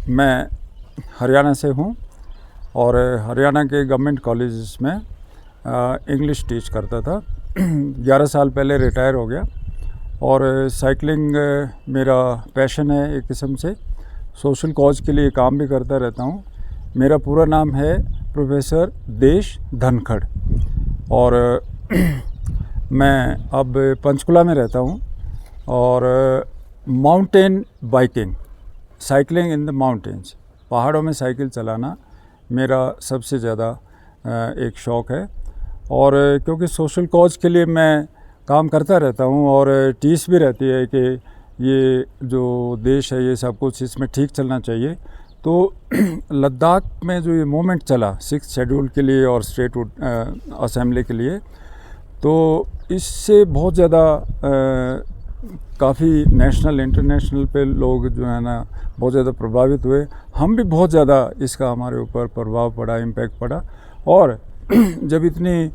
मैं हरियाणा से हूँ और हरियाणा के गवर्नमेंट कॉलेजेस में इंग्लिश टीच करता था। 11 साल पहले रिटायर हो गया और साइकिलिंग मेरा पैशन है। एक किस्म से सोशल कॉज के लिए काम भी करता रहता हूँ। मेरा पूरा नाम है प्रोफेसर देश धनखड़ और मैं अब पंचकुला में रहता हूँ और mountain biking, cycling in the mountains, पहाड़ों में साइकिल चलाना मेरा सबसे ज़्यादा एक शौक़ है। और क्योंकि सोशल कॉज के लिए मैं काम करता रहता हूँ और टीस भी रहती है कि ये जो देश है ये सब कुछ इसमें ठीक चलना चाहिए, तो लद्दाख में जो ये मूवमेंट चला 6th शेड्यूल के लिए और स्टेट असेंबली के लिए, तो इससे बहुत ज़्यादा काफ़ी नेशनल इंटरनेशनल पे लोग जो है ना बहुत ज़्यादा प्रभावित हुए। हम भी बहुत ज़्यादा इसका हमारे ऊपर प्रभाव पड़ा, इम्पैक्ट पड़ा। और जब इतनी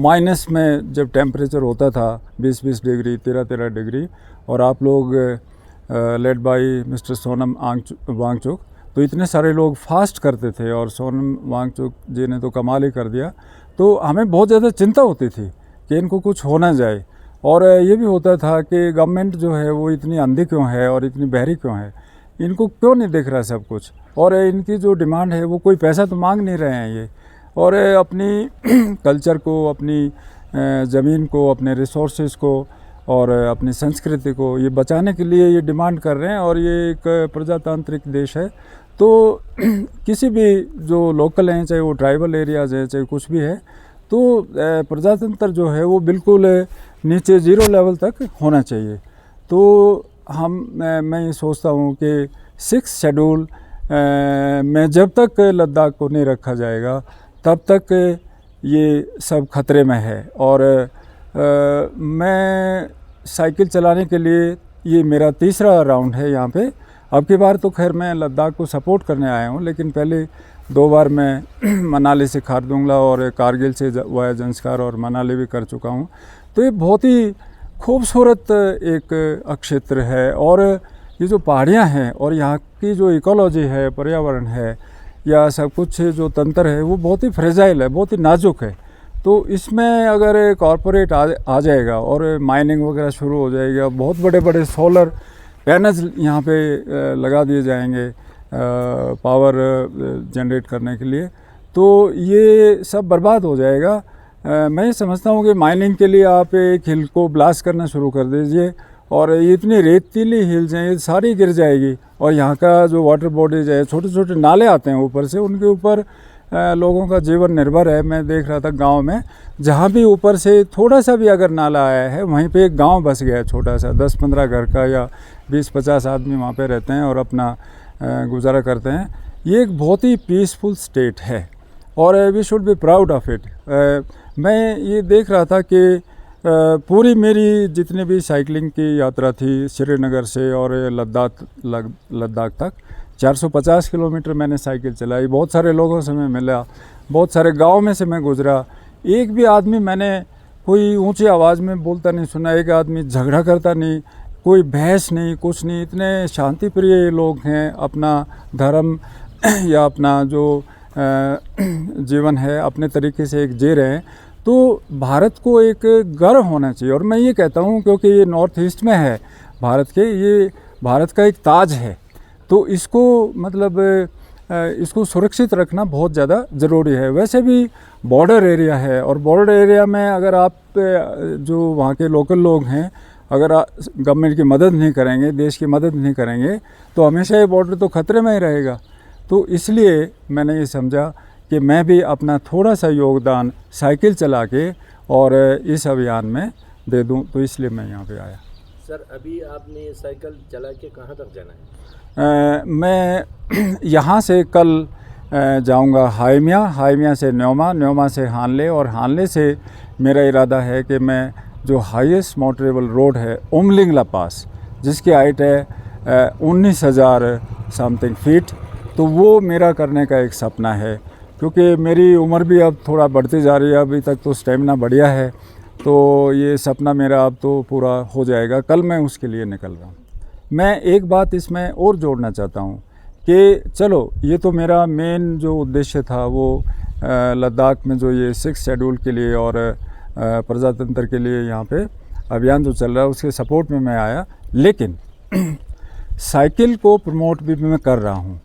माइनस में जब टेम्परेचर होता था 20-20 डिग्री, 13-13 डिग्री, और आप लोग led by mister Sonam Wangchuk, तो इतने सारे लोग फास्ट करते थे और सोनम वांगचुक जी ने तो कमाल ही कर दिया। तो हमें बहुत ज़्यादा चिंता होती थी कि इनको कुछ हो ना जाए, और ये भी होता था कि गवर्नमेंट जो है वो इतनी अंधी क्यों है और इतनी बहरी क्यों है, इनको क्यों नहीं दिख रहा सब कुछ, और इनकी जो डिमांड है वो कोई पैसा तो मांग नहीं रहे हैं ये, और अपनी कल्चर को, अपनी ज़मीन को, अपने रिसोर्सेज को और अपनी संस्कृति को ये बचाने के लिए ये डिमांड कर रहे हैं। और ये एक प्रजातांत्रिक देश है, तो किसी भी जो लोकल हैं, चाहे वो ट्राइबल एरियाज़ हैं, चाहे कुछ भी है, तो प्रजातंत्र जो है वो बिल्कुल नीचे 0 लेवल तक होना चाहिए। तो मैं ये सोचता हूँ कि 6th शेड्यूल में जब तक लद्दाख को नहीं रखा जाएगा तब तक ये सब खतरे में है। और मैं साइकिल चलाने के लिए ये मेरा तीसरा राउंड है यहाँ पे। अब की बार तो खैर मैं लद्दाख को सपोर्ट करने आया हूँ, लेकिन पहले 2 बार मैं मनाली से खारदुंगला और कारगिल से वाया जंस्कार और मनाली भी कर चुका हूँ। तो ये बहुत ही खूबसूरत एक क्षेत्र है, और ये जो पहाड़ियाँ हैं और यहाँ की जो इकोलॉजी है, पर्यावरण है, या सब कुछ जो तंत्र है वो बहुत ही फ्रेजाइल है, बहुत ही नाजुक है। तो इसमें अगर कॉरपोरेट आ जाएगा और माइनिंग वगैरह शुरू हो जाएगा, बहुत बड़े बड़े सोलर पैनल्स यहाँ पे लगा दिए जाएंगे पावर जनरेट करने के लिए, तो ये सब बर्बाद हो जाएगा। मैं समझता हूँ कि माइनिंग के लिए आप एक हिल को ब्लास्ट करना शुरू कर दीजिए और ये इतनी रेतीली हिल्स हैं, ये सारी गिर जाएगी। और यहाँ का जो वाटर बॉडीज है, छोटे छोटे नाले आते हैं ऊपर से, उनके ऊपर लोगों का जीवन निर्भर है। मैं देख रहा था गांव में, जहाँ भी ऊपर से थोड़ा सा भी अगर नाला आया है वहीं पे एक गांव बस गया है, छोटा सा 10-15 घर का, या 20-50 आदमी वहाँ पे रहते हैं और अपना गुजारा करते हैं। ये एक बहुत ही पीसफुल स्टेट है और we should be proud of it. मैं ये देख रहा था कि पूरी मेरी जितनी भी साइकिलिंग की यात्रा थी श्रीनगर से और लद्दाख तक 450 किलोमीटर मैंने साइकिल चलाई। बहुत सारे लोगों से मैं मिला, बहुत सारे गांव में से मैं गुजरा। एक भी आदमी मैंने कोई ऊंची आवाज़ में बोलता नहीं सुना, एक आदमी झगड़ा करता नहीं, कोई बहस नहीं, कुछ नहीं। इतने शांति प्रिय लोग हैं, अपना धर्म या अपना जो जीवन है अपने तरीके से एक जी रहे हैं। तो भारत को एक गर्व होना चाहिए, और मैं ये कहता हूँ क्योंकि ये नॉर्थ ईस्ट में है भारत के, ये भारत का एक ताज है, तो इसको मतलब इसको सुरक्षित रखना बहुत ज़्यादा ज़रूरी है। वैसे भी बॉर्डर एरिया है, और बॉर्डर एरिया में अगर आप जो वहाँ के लोकल लोग हैं, अगर गवर्नमेंट की मदद नहीं करेंगे, देश की मदद नहीं करेंगे, तो हमेशा ये बॉर्डर तो खतरे में ही रहेगा। तो इसलिए मैंने ये समझा कि मैं भी अपना थोड़ा सा योगदान साइकिल चला के और इस अभियान में दे दूं, तो इसलिए मैं यहाँ पे आया। सर, अभी आपने साइकिल चला के कहाँ तक जाना है? मैं यहाँ से कल जाऊँगा हाइमिया से न्योमा से हानले, और हानले से मेरा इरादा है कि मैं जो हाईएस्ट मोटरेबल रोड है उमलिंगला पास, जिसकी हाइट है 19,000 समथिंग फीट, तो वो मेरा करने का एक सपना है। क्योंकि मेरी उम्र भी अब थोड़ा बढ़ती जा रही है, अभी तक तो स्टेमिना बढ़िया है, तो ये सपना मेरा अब तो पूरा हो जाएगा। कल मैं उसके लिए निकल रहा हूँ। मैं एक बात इसमें और जोड़ना चाहता हूँ कि चलो ये तो मेरा मेन जो उद्देश्य था वो लद्दाख में जो ये 6 शेड्यूल के लिए और प्रजातंत्र के लिए यहाँ पे अभियान जो चल रहा है उसके सपोर्ट में मैं आया, लेकिन साइकिल को प्रमोट भी मैं कर रहा हूँ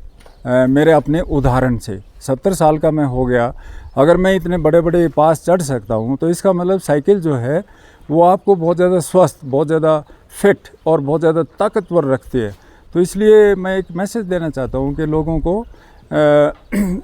मेरे अपने उदाहरण से। 70 साल का मैं हो गया, अगर मैं इतने बड़े बड़े पास चढ़ सकता हूँ तो इसका मतलब साइकिल जो है वो आपको बहुत ज़्यादा स्वस्थ, बहुत ज़्यादा फिट और बहुत ज़्यादा ताकतवर रखती है। तो इसलिए मैं एक मैसेज देना चाहता हूँ कि लोगों को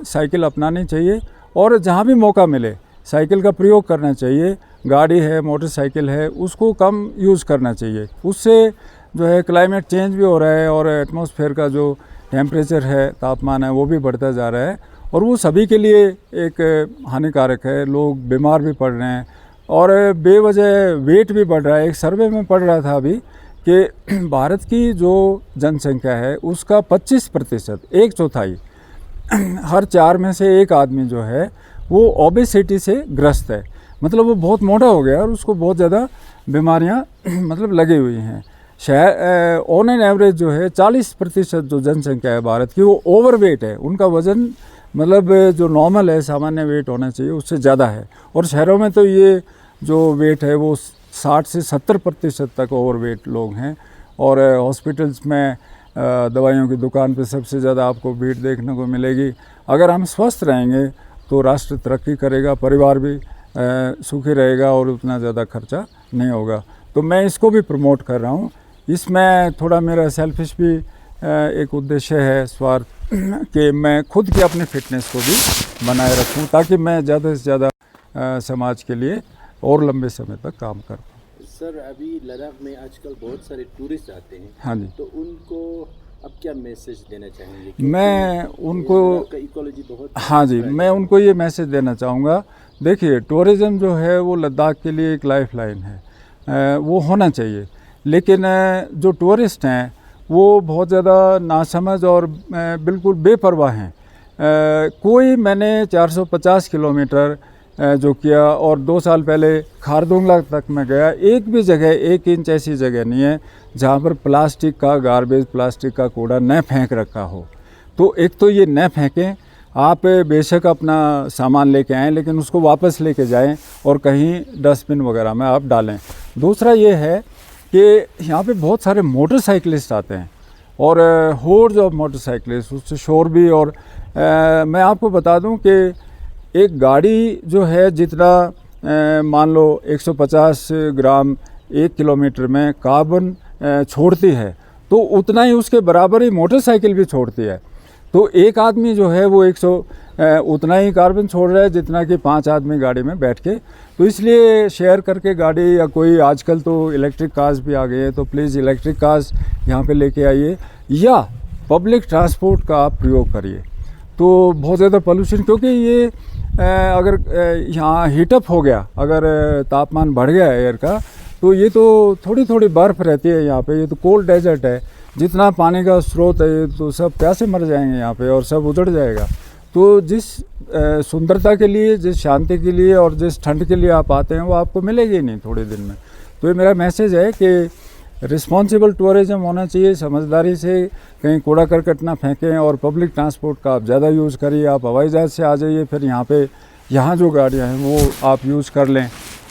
साइकिल अपनानी चाहिए और जहाँ भी मौका मिले साइकिल का प्रयोग करना चाहिए। गाड़ी है, मोटरसाइकिल है, उसको कम यूज़ करना चाहिए। उससे जो है क्लाइमेट चेंज भी हो रहा है और एटमॉस्फेयर का जो टेम्परेचर है, तापमान है, वो भी बढ़ता जा रहा है और वो सभी के लिए एक हानिकारक है। लोग बीमार भी पड़ रहे हैं और बेवजह वेट भी बढ़ रहा है। एक सर्वे में पढ़ रहा था अभी कि भारत की जो जनसंख्या है उसका 25%, 1/4 हर 4 में से 1 आदमी जो है वो ओबेसिटी से ग्रस्त है। मतलब वो बहुत मोटा हो गया और उसको बहुत ज़्यादा बीमारियां मतलब लगी हुई हैं। शहर ऑन एन एवरेज जो है 40% जो जनसंख्या है भारत की वो ओवरवेट है। उनका वज़न मतलब जो नॉर्मल है, सामान्य वेट होना चाहिए उससे ज़्यादा है। और शहरों में तो ये जो वेट है वो 60 से 70% तक ओवरवेट लोग हैं। और हॉस्पिटल्स में दवाइयों की दुकान पे सबसे ज़्यादा आपको भीड़ देखने को मिलेगी। अगर हम स्वस्थ रहेंगे तो राष्ट्र तरक्की करेगा, परिवार भी सुखी रहेगा और उतना ज़्यादा खर्चा नहीं होगा। तो मैं इसको भी प्रमोट कर रहा हूँ। इसमें थोड़ा मेरा सेल्फिश भी एक उद्देश्य है, स्वार्थ, कि मैं खुद की अपनी फिटनेस को भी बनाए रखूँ ताकि मैं ज़्यादा से ज़्यादा समाज के लिए और लंबे समय तक काम कर पाऊँ। सर, अभी लद्दाख में आजकल बहुत सारे टूरिस्ट आते हैं। हाँ जी। तो उनको अब क्या मैसेज देना चाहेंगे? मैं उनको इकोलॉजी बहुत, हाँ जी, मैं उनको ये मैसेज देना चाहूँगा। देखिए, टूरिज़्म जो है वो लद्दाख के लिए एक लाइफ लाइन है, वो होना चाहिए। लेकिन जो टूरिस्ट हैं वो बहुत ज़्यादा नासमझ और बिल्कुल बेपरवाह हैं। कोई मैंने 450 किलोमीटर जो किया और 2 साल पहले खारदुंगला तक मैं गया, एक भी जगह 1 इंच ऐसी जगह नहीं है जहाँ पर प्लास्टिक का गार्बेज, प्लास्टिक का कूड़ा न फेंक रखा हो। तो एक तो ये न फेंकें, आप बेशक अपना सामान लेके आएँ लेकिन उसको वापस लेके जाएं और कहीं डस्टबिन वगैरह में आप डालें। दूसरा ये है कि यहाँ पे बहुत सारे मोटरसाइकिलिस्ट आते हैं और होर्ड्स ऑफ मोटरसाइकिलिस्ट, उससे शोर भी। और मैं आपको बता दूं कि एक गाड़ी जो है जितना मान लो 150 ग्राम 1 किलोमीटर में कार्बन छोड़ती है तो उतना ही उसके बराबर ही मोटरसाइकिल भी छोड़ती है। तो एक आदमी जो है वो 100 उतना ही कार्बन छोड़ रहा है जितना कि 5 आदमी गाड़ी में बैठ के। तो इसलिए शेयर करके गाड़ी, या कोई आजकल तो इलेक्ट्रिक कार्स भी आ गए हैं, तो प्लीज़ इलेक्ट्रिक कार्स यहाँ पे लेके आइए या पब्लिक ट्रांसपोर्ट का आप प्रयोग करिए। तो बहुत ज़्यादा पोल्यूशन, क्योंकि ये अगर यहाँ हीटअप हो गया, अगर तापमान बढ़ गया एयर का, तो ये तो थोड़ी थोड़ी बर्फ़ रहती है यहाँ पे। ये तो कोल्ड डेजर्ट है, जितना पानी का स्रोत है ये तो सब प्यासे मर जाएंगे यहाँ पे और सब उजड़ जाएगा। तो जिस सुंदरता के लिए, जिस शांति के लिए और जिस ठंड के लिए आप आते हैं वो आपको मिलेगी नहीं थोड़े दिन में। तो ये मेरा मैसेज है कि रिस्पॉन्सिबल टूरिज़्म होना चाहिए, समझदारी से कहीं कूड़ा करकट ना फेंकें और पब्लिक ट्रांसपोर्ट का आप ज़्यादा यूज़ करिए। आप हवाई जहाज़ से आ जाइए, फिर यहाँ जो गाड़ियाँ हैं वो आप यूज़ कर लें।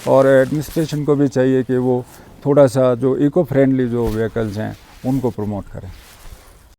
और एडमिनिस्ट्रेशन को भी चाहिए कि वो थोड़ा सा जो इको फ्रेंडली जो व्हीकल्स हैं उनको प्रमोट करें।